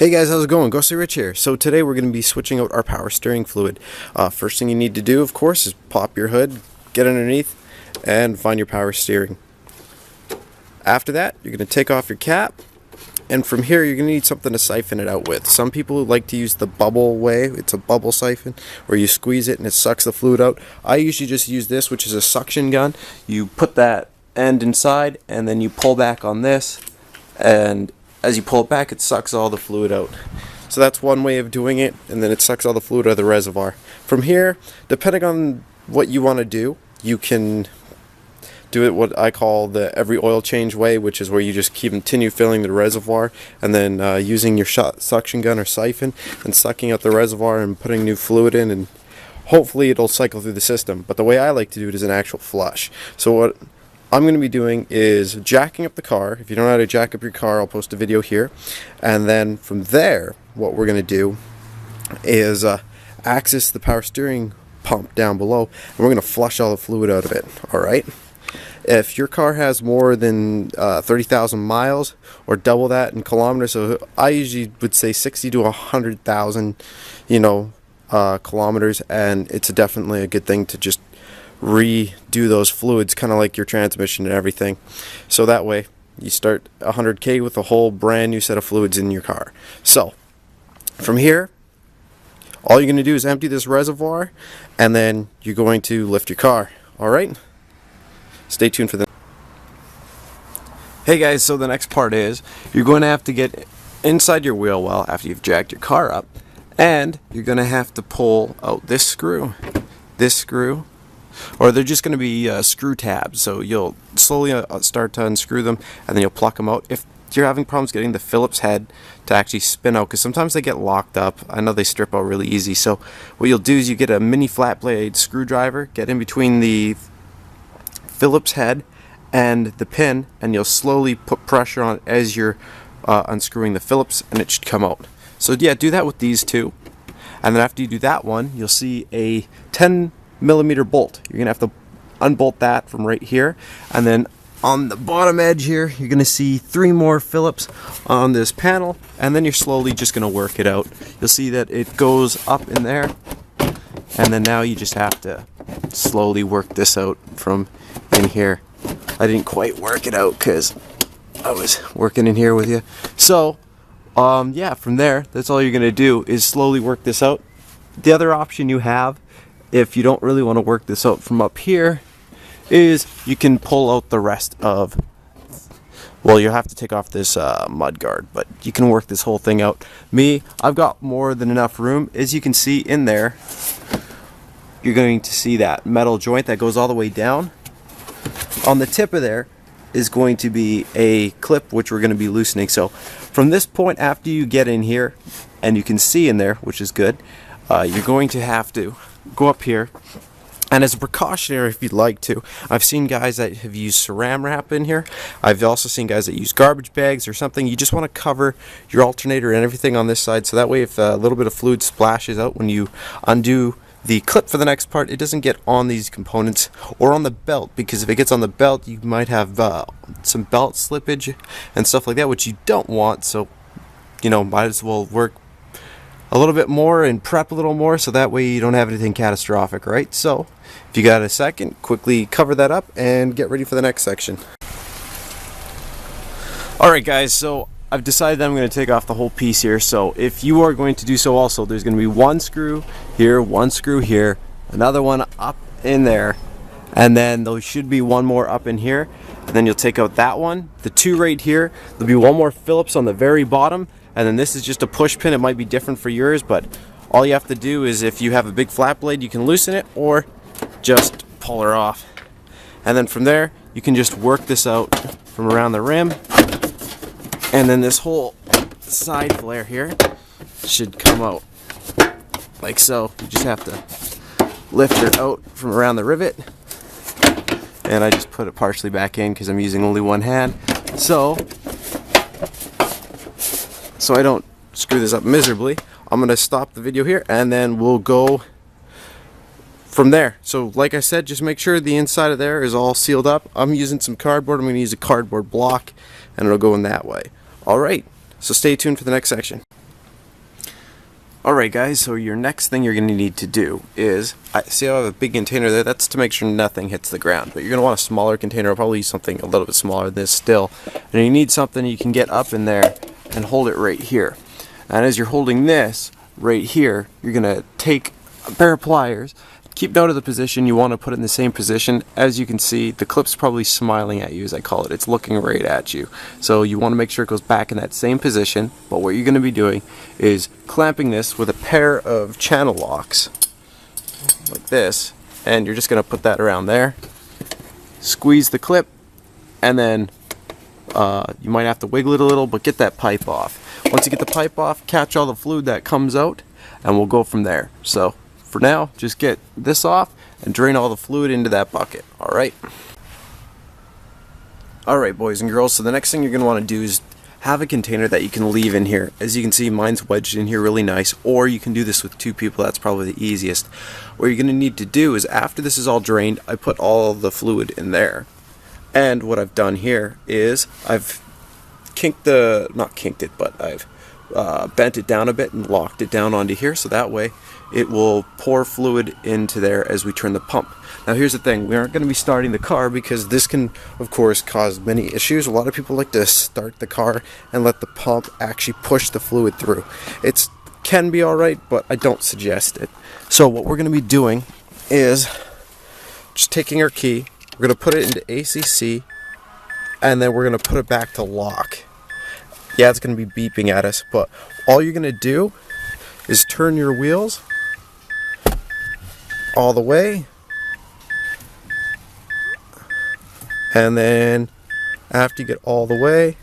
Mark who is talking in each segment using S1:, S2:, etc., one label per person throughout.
S1: Hey guys, how's it going? Ghostly Rich here. So today we're going to be switching out our power steering fluid. First thing you need to do, of course, is pop your hood, get underneath, and find your power steering. After that, you're going to take off your cap, and from here you're going to need something to siphon it out with. Some people like to use the bubble way. It's a bubble siphon where you squeeze it and it sucks the fluid out. I usually just use this, which is a suction gun. You put that end inside and then you pull back on this, and as you pull it back, it sucks all the fluid out. So that's one way of doing it, and then it sucks all the fluid out of the reservoir. From here, depending on what you want to do, you can do it what I call the every oil change way, which is where you just continue filling the reservoir and then using your suction gun or siphon and sucking out the reservoir and putting new fluid in, and hopefully it'll cycle through the system. But the way I like to do it is an actual flush. So what I'm going to be doing is jacking up the car. If you don't know how to jack up your car, I'll post a video here. And then from there, what we're going to do is access the power steering pump down below, and we're going to flush all the fluid out of it. Alright? If your car has more than 30,000 miles or double that in kilometers, so I usually would say 60 to 100,000, kilometers, and it's definitely a good thing to just redo those fluids, kind of like your transmission and everything. So that way you start 100K with a whole brand new set of fluids in your car. So from here, all you're going to do is empty this reservoir, and then you're going to lift your car. Alright? Stay tuned for the... Hey guys, so the next part is you're going to have to get inside your wheel well after you've jacked your car up, and you're going to have to pull out this screw, or they're just going to be screw tabs. So you'll slowly start to unscrew them, and then you'll pluck them out. If you're having problems getting the Phillips head to actually spin out, because sometimes they get locked up, I know they strip out really easy. So what you'll do is you get a mini flat blade screwdriver, get in between the Phillips head and the pin, and you'll slowly put pressure on it as you're unscrewing the Phillips, and it should come out. So yeah, do that with these two, and then after you do that one, you'll see a 10mm bolt. You're gonna have to unbolt that from right here, and then on the bottom edge here you're gonna see 3 more Phillips on this panel, and then you're slowly just gonna work it out. You'll see that it goes up in there, and then now you just have to slowly work this out from in here. I didn't quite work it out because I was working in here with you. So yeah, from there, that's all you're gonna do is slowly work this out. The other option you have, if you don't really want to work this out from up here, is you can pull out the rest of, well, you'll have to take off this mud guard, but you can work this whole thing out. I've got more than enough room. As you can see in there, you're going to see that metal joint that goes all the way down. On the tip of there is going to be a clip which we're going to be loosening. So from this point, after you get in here, and you can see in there, which is good, you're going to have to go up here, and as a precautionary, if you'd like to, I've seen guys that have used saran wrap in here. I've also seen guys that use garbage bags or something. You just want to cover your alternator and everything on this side, so that way if a little bit of fluid splashes out when you undo the clip for the next part, it doesn't get on these components or on the belt, because if it gets on the belt, you might have some belt slippage and stuff like that, which you don't want. So might as well work a little bit more and prep a little more, so that way you don't have anything catastrophic, right? So if you got a second, quickly cover that up and get ready for the next section. Alright guys, so I've decided that I'm going to take off the whole piece here. So if you are going to do so also, there's going to be one screw here, another one up in there, and then there should be one more up in here, and then you'll take out that one, the 2 right here. There'll be one more Phillips on the very bottom, and then this is just a push pin. It might be different for yours, but all you have to do is, if you have a big flat blade, you can loosen it or just pull her off. And then from there, you can just work this out from around the rim, and then this whole side flare here should come out like so. You just have to lift her out from around the rivet, and I just put it partially back in because I'm using only one hand, so I don't screw this up miserably. I'm going to stop the video here, and then we'll go from there. So like I said, just make sure the inside of there is all sealed up. I'm using some cardboard. I'm going to use a cardboard block, and it'll go in that way. Alright, so stay tuned for the next section. Alright guys, so your next thing you're going to need to do is, see how I have a big container there? That's to make sure nothing hits the ground. But you're going to want a smaller container. I'll probably use something a little bit smaller than this still. And you need something you can get up in there and hold it right here. And as you're holding this right here, you're going to take a pair of pliers, keep note of the position. You want to put it in the same position. As you can see, the clip's probably smiling at you, as I call it. It's looking right at you. So you want to make sure it goes back in that same position. But what you're going to be doing is clamping this with a pair of channel locks, like this. And you're just going to put that around there. Squeeze the clip, and then you might have to wiggle it a little, but get that pipe off. Once you get the pipe off, catch all the fluid that comes out, and we'll go from there. So for now, just get this off and drain all the fluid into that bucket. Alright? Alright boys and girls, so the next thing you're going to want to do is have a container that you can leave in here. As you can see, mine's wedged in here really nice, or you can do this with 2 people. That's probably the easiest. What you're going to need to do is, after this is all drained, I put all the fluid in there. And what I've done here is I've I've bent it down a bit and locked it down onto here, so that way it will pour fluid into there as we turn the pump. Now here's the thing, we aren't going to be starting the car because this can of course cause many issues. A lot of people like to start the car and let the pump actually push the fluid through. It can be alright, but I don't suggest it. So what we're going to be doing is just taking our key, we're going to put it into ACC, and then we're going to put it back to lock. Yeah, it's going to be beeping at us, but all you're going to do is turn your wheels all the way, and then after you get all the way,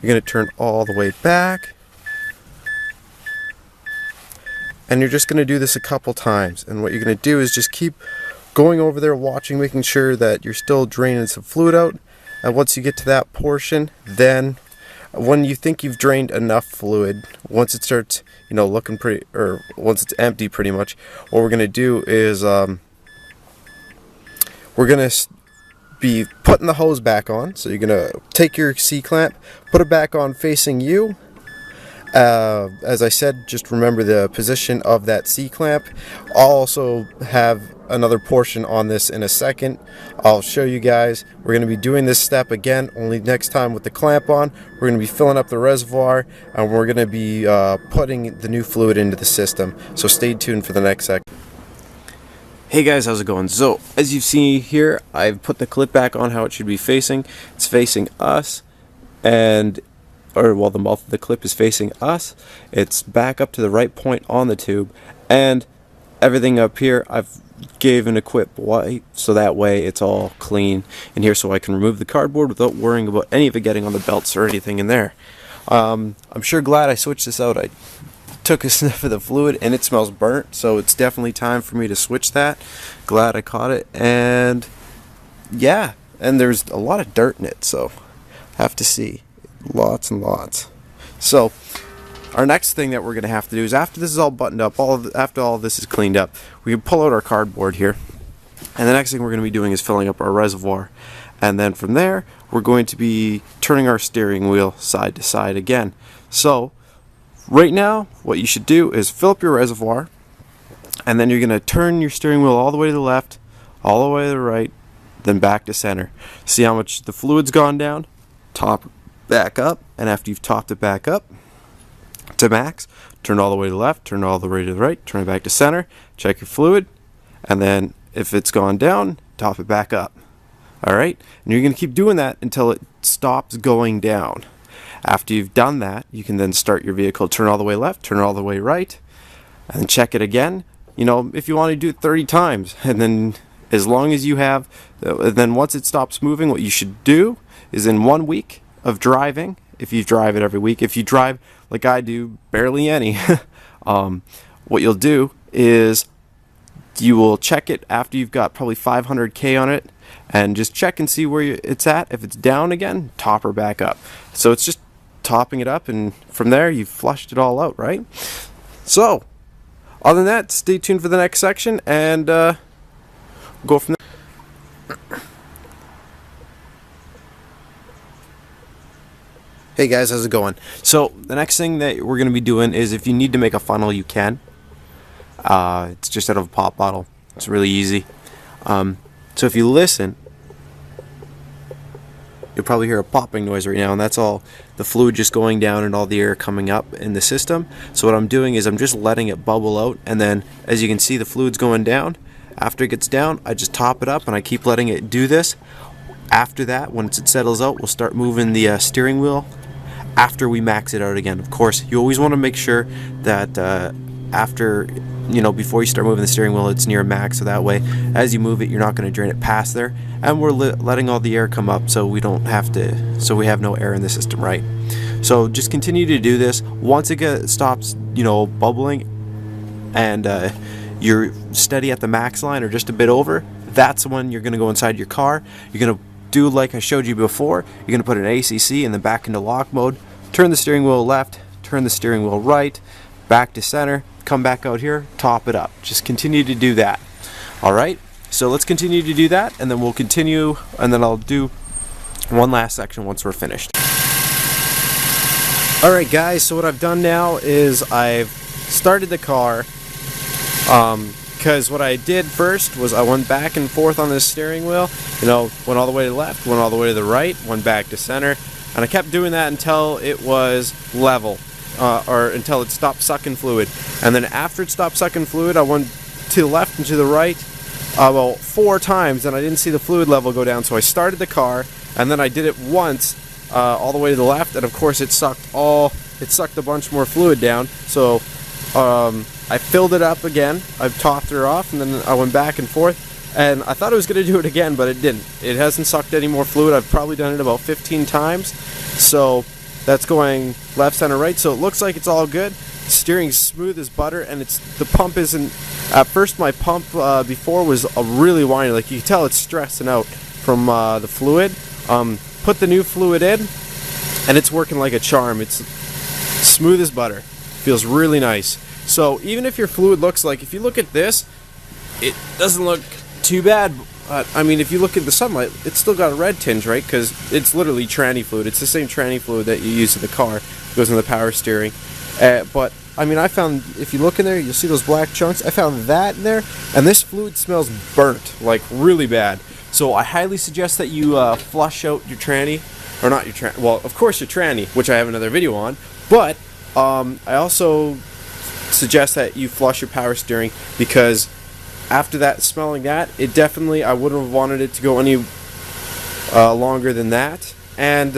S1: you're going to turn all the way back, and you're just going to do this a couple times. And what you're going to do is just keep going over there, watching, making sure that you're still draining some fluid out. And once you get to that portion, then when you think you've drained enough fluid, once it starts, looking pretty, or once it's empty pretty much, what we're going to do is we're going to be putting the hose back on. So you're going to take your C-clamp, put it back on facing you. As I said, just remember the position of that C-clamp. I'll also have another portion on this in a second. I'll show you guys. We're going to be doing this step again, only next time with the clamp on. We're going to be filling up the reservoir, and we're going to be putting the new fluid into the system. So stay tuned for the next section. Hey guys, how's it going? So, as you see here, I've put the clip back on how it should be facing. It's facing us, while the mouth of the clip is facing us, it's back up to the right point on the tube, and everything up here I've given a quick wipe so that way it's all clean in here, so I can remove the cardboard without worrying about any of it getting on the belts or anything in there. I'm sure glad I switched this out. I took a sniff of the fluid and it smells burnt, so it's definitely time for me to switch that. Glad I caught it, and yeah, and there's a lot of dirt in it, so have to see. Lots and lots. So our next thing that we're going to have to do is, after this is all buttoned up, after all of this is cleaned up, we can pull out our cardboard here, and the next thing we're going to be doing is filling up our reservoir, and then from there we're going to be turning our steering wheel side to side again. So right now what you should do is fill up your reservoir, and then you're going to turn your steering wheel all the way to the left, all the way to the right, then back to center. See how much the fluid's gone down? Top back up, and after you've topped it back up to max, turn all the way to the left, turn all the way to the right, turn it back to center, check your fluid, and then if it's gone down, top it back up. Alright, and you're going to keep doing that until it stops going down. After you've done that, you can then start your vehicle, turn all the way left, turn all the way right, and then check it again. If you want to do it 30 times, and then as long as you have, then once it stops moving, what you should do is, in 1 week of driving, if you drive it every week, if you drive like I do, barely any, what you'll do is you will check it after you've got probably 500k on it, and just check and see where it's at. If it's down again, top her back up. So it's just topping it up, and from there you've flushed it all out, right? So other than that, stay tuned for the next section, and go from there. Hey guys, how's it going? So the next thing that we're going to be doing is, if you need to make a funnel, you can. It's just out of a pop bottle. It's really easy. So if you listen, you'll probably hear a popping noise right now, and that's all the fluid just going down and all the air coming up in the system. So what I'm doing is I'm just letting it bubble out, and then as you can see, the fluid's going down. After it gets down, I just top it up and I keep letting it do this. After that, once it settles out, we'll start moving the steering wheel after we max it out again. Of course, you always want to make sure that before you start moving the steering wheel, it's near max, so that way as you move it, you're not going to drain it past there. And we're letting all the air come up, so we don't have to, so we have no air in the system, right? So just continue to do this. Once it stops bubbling and you're steady at the max line or just a bit over, that's when you're going to go inside your car. You're going to do like I showed you before. You're going to put an ACC in the back into lock mode, turn the steering wheel left, turn the steering wheel right, back to center, come back out here, top it up. Just continue to do that. Alright, so let's continue to do that, and then we'll continue, and then I'll do one last section once we're finished. Alright guys, so what I've done now is I've started the car, because what I did first was I went back and forth on this steering wheel, went all the way to the left, went all the way to the right, went back to center, and I kept doing that until it was level, or until it stopped sucking fluid. And then after it stopped sucking fluid, I went to the left and to the right about 4 times, and I didn't see the fluid level go down, so I started the car, and then I did it once all the way to the left, and of course it sucked a bunch more fluid down. So I filled it up again, I topped her off, and then I went back and forth, and I thought I was going to do it again, but it didn't. It hasn't sucked any more fluid. I've probably done it about 15 times, so that's going left, center, right, so it looks like it's all good. Steering's smooth as butter, and the pump isn't, at first my pump before was really whiny, like you can tell it's stressing out from the fluid. Put the new fluid in, and it's working like a charm. It's smooth as butter, feels really nice. So even if your fluid looks like, if you look at this, it doesn't look too bad. I mean, if you look at the sunlight, it's still got a red tinge, right? Because it's literally tranny fluid. It's the same tranny fluid that you use in the car. It goes in the power steering. But, I mean, I found, if you look in there, you'll see those black chunks. I found that in there, and this fluid smells burnt, like really bad. So I highly suggest that you flush out your tranny, or not your tranny, well, of course your tranny, which I have another video on, but I also suggest that you flush your power steering, because after that, smelling that, it definitely, I wouldn't have wanted it to go any longer than that. And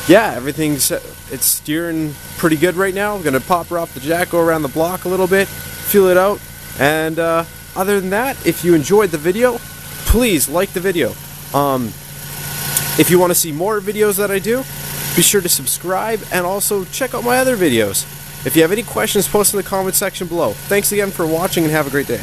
S1: yeah, it's steering pretty good right now. I'm gonna pop her off the jack, go around the block a little bit, feel it out, and other than that, if you enjoyed the video, please like the video. If you want to see more videos that I do, be sure to subscribe, and also check out my other videos. If you have any questions, post in the comment section below. Thanks again for watching, and have a great day.